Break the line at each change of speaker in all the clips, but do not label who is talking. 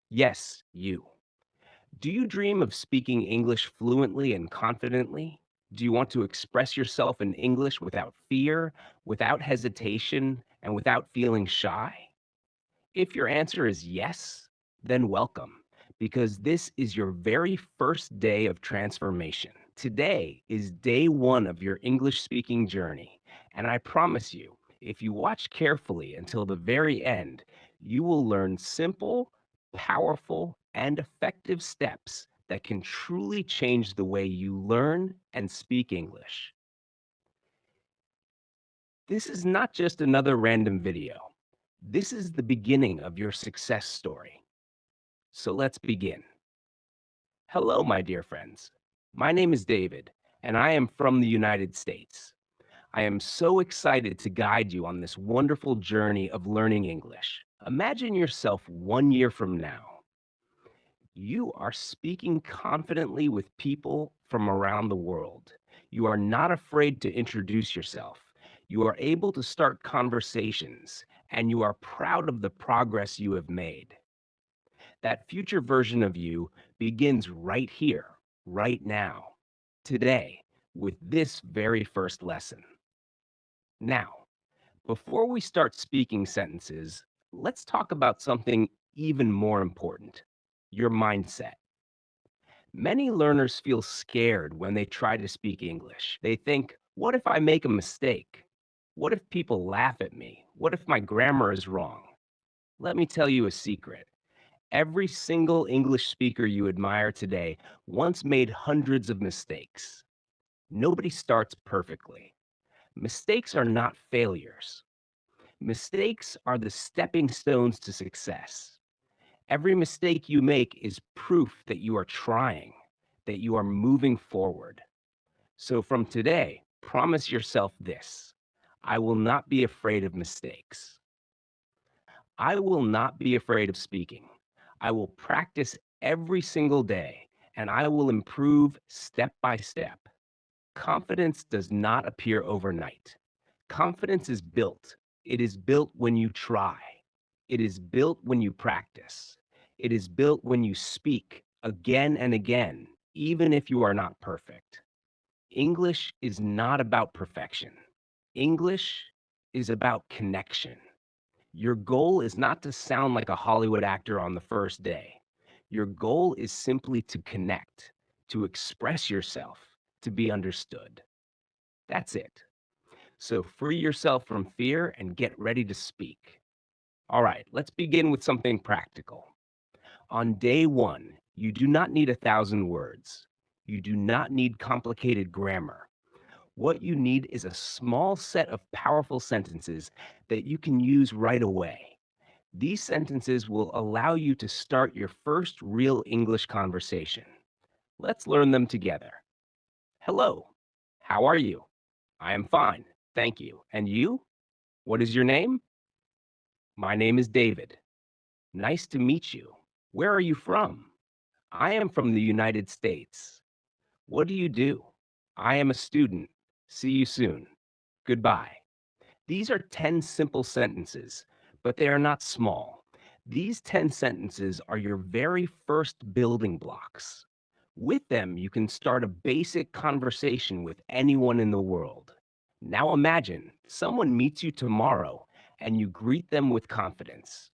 Yes, you. Do you dream of speaking English fluently and confidently? Do you want to express yourself in English without fear, without hesitation, and without feeling shy? If your answer is yes, then welcome, because this is your very first day of transformation. Today is day one of your English speaking journey, and I promise you, if you watch carefully until the very end, you will learn simple, powerful, and effective steps that can truly change the way you learn and speak English. This is not just another random video. This is the beginning of your success story. So let's begin. Hello, my dear friends. My name is David, and I am from the United States. I am so excited to guide you on this wonderful journey of learning English. Imagine yourself 1 year from now. You are speaking confidently with people from around the world. You are not afraid to introduce yourself. You are able to start conversations, and you are proud of the progress you have made. That future version of you begins right here, right now, today, with this very first lesson. Now, before we start speaking sentences, let's talk about something even more important: your mindset. Many learners feel scared when they try to speak English. They think, what if I make a mistake? What if people laugh at me? What if my grammar is wrong? Let me tell you a secret. Every single English speaker you admire today once made hundreds of mistakes. Nobody starts perfectly. Mistakes are not failures. Mistakes are the stepping stones to success. Every mistake you make is proof that you are trying, that you are moving forward. So from today, promise yourself this: I will not be afraid of mistakes. I will not be afraid of speaking. I will practice every single day, and I will improve step by step. Confidence does not appear overnight. Confidence is built. It is built when you try. It is built when you practice. It is built when you speak again and again, even if you are not perfect. English is not about perfection. English is about connection. Your goal is not to sound like a Hollywood actor on the first day. Your goal is simply to connect, to express yourself, to be understood. That's it. So free yourself from fear and get ready to speak. All right, let's begin with something practical. On day one, you do not need 1,000 words. You do not need complicated grammar. What you need is a small set of powerful sentences that you can use right away. These sentences will allow you to start your first real English conversation. Let's learn them together. Hello. How are you? I am fine. Thank you. And you? What is your name? My name is David. Nice to meet you. Where are you from? I am from the United States. What do you do? I am a student. See you soon. Goodbye. These are 10 simple sentences, but they are not small. These 10 sentences are your very first building blocks. With them, you can start a basic conversation with anyone in the world. Now imagine someone meets you tomorrow and you greet them with confidence.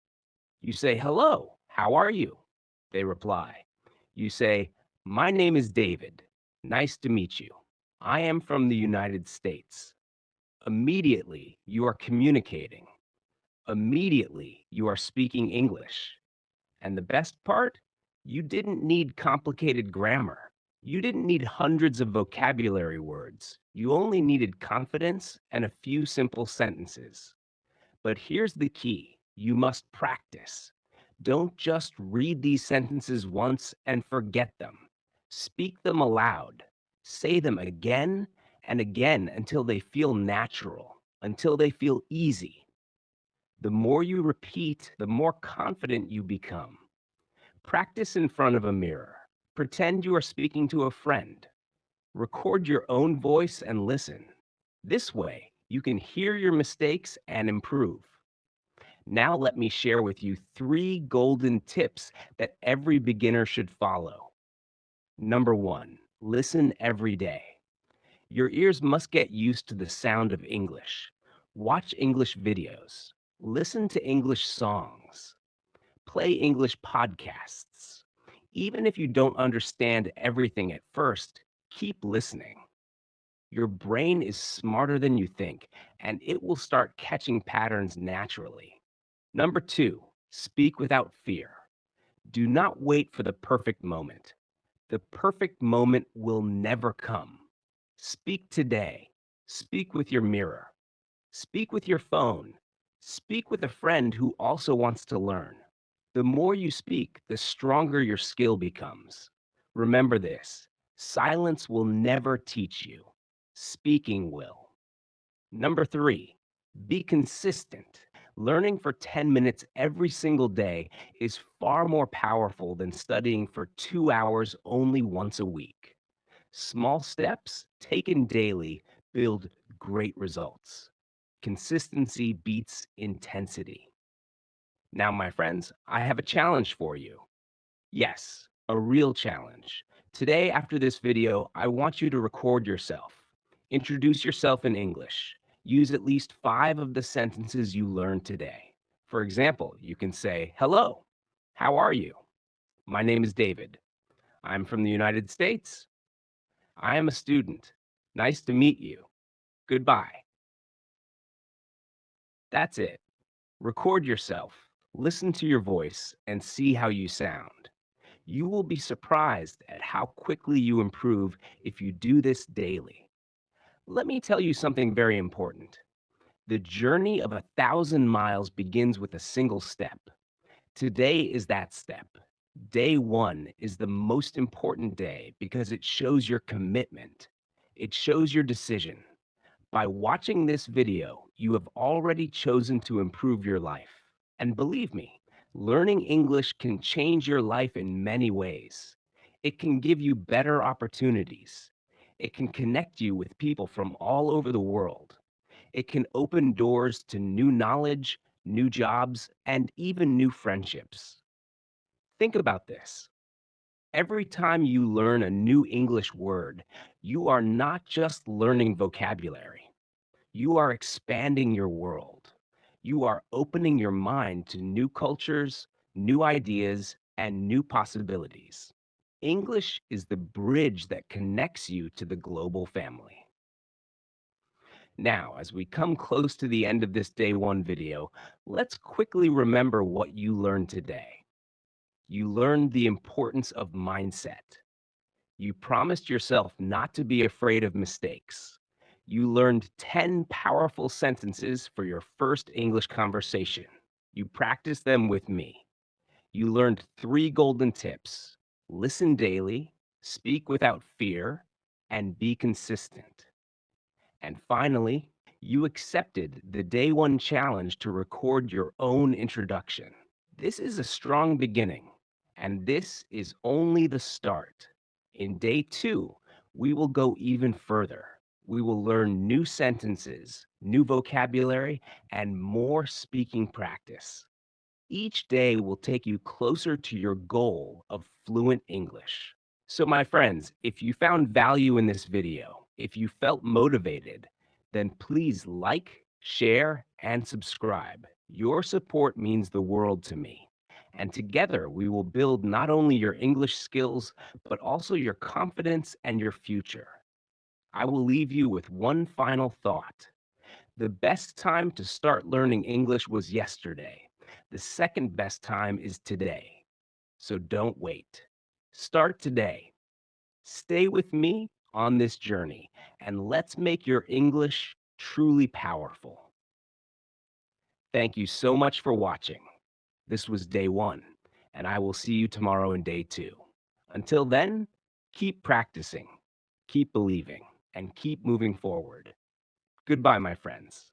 You say, "Hello, how are you?" They reply. You say, "My name is David. Nice to meet you. I am from the United States." Immediately, you are communicating. Immediately, you are speaking English. And the best part? You didn't need complicated grammar. You didn't need hundreds of vocabulary words. You only needed confidence and a few simple sentences. But here's the key: you must practice. Don't just read these sentences once and forget them. Speak them aloud. Say them again and again until they feel natural, until they feel easy. The more you repeat, the more confident you become. Practice in front of a mirror. Pretend you are speaking to a friend. Record your own voice and listen. This way, you can hear your mistakes and improve. Now, let me share with you three golden tips that every beginner should follow. Number one, listen every day. Your ears must get used to the sound of English. Watch English videos, listen to English songs, play English podcasts. Even if you don't understand everything at first, keep listening. Your brain is smarter than you think, and it will start catching patterns naturally. Number two, speak without fear. Do not wait for the perfect moment. The perfect moment will never come. Speak today. Speak with your mirror. Speak with your phone. Speak with a friend who also wants to learn. The more you speak, the stronger your skill becomes. Remember this: silence will never teach you, speaking will. Number three, be consistent. Learning for 10 minutes every single day is far more powerful than studying for 2 hours only once a week. Small steps taken daily build great results. Consistency beats intensity. Now, my friends, I have a challenge for you. Yes, a real challenge. Today, after this video, I want you to record yourself. Introduce yourself in English. Use at least 5 of the sentences you learned today. For example, you can say, "Hello, how are you? My name is David. I'm from the United States. I am a student. Nice to meet you. Goodbye." That's it. Record yourself, listen to your voice, and see how you sound. You will be surprised at how quickly you improve if you do this daily. Let me tell you something very important. The journey of 1,000 miles begins with a single step. Today is that step. Day one is the most important day because it shows your commitment. It shows your decision. By watching this video, you have already chosen to improve your life. And believe me, learning English can change your life in many ways. It can give you better opportunities. It can connect you with people from all over the world. It can open doors to new knowledge, new jobs, and even new friendships. Think about this. Every time you learn a new English word, you are not just learning vocabulary. You are expanding your world. You are opening your mind to new cultures, new ideas, and new possibilities. English is the bridge that connects you to the global family. Now, as we come close to the end of this day one video, let's quickly remember what you learned today. You learned the importance of mindset. You promised yourself not to be afraid of mistakes. You learned 10 powerful sentences for your first English conversation. You practiced them with me. You learned 3 golden tips: listen daily, speak without fear, and be consistent. And finally, you accepted the day one challenge to record your own introduction. This is a strong beginning, and this is only the start. In day two, we will go even further. We will learn new sentences, new vocabulary, and more speaking practice. Each day will take you closer to your goal of fluent English. So, my friends, if you found value in this video, if you felt motivated, then please like, share, and subscribe. Your support means the world to me. And together we will build not only your English skills, but also your confidence and your future. I will leave you with one final thought. The best time to start learning English was yesterday. The second best time is today. So don't wait. Start today. Stay with me on this journey, and let's make your English truly powerful. Thank you so much for watching. This was day one, and I will see you tomorrow in day two. Until then, keep practicing, keep believing, and keep moving forward. Goodbye, my friends.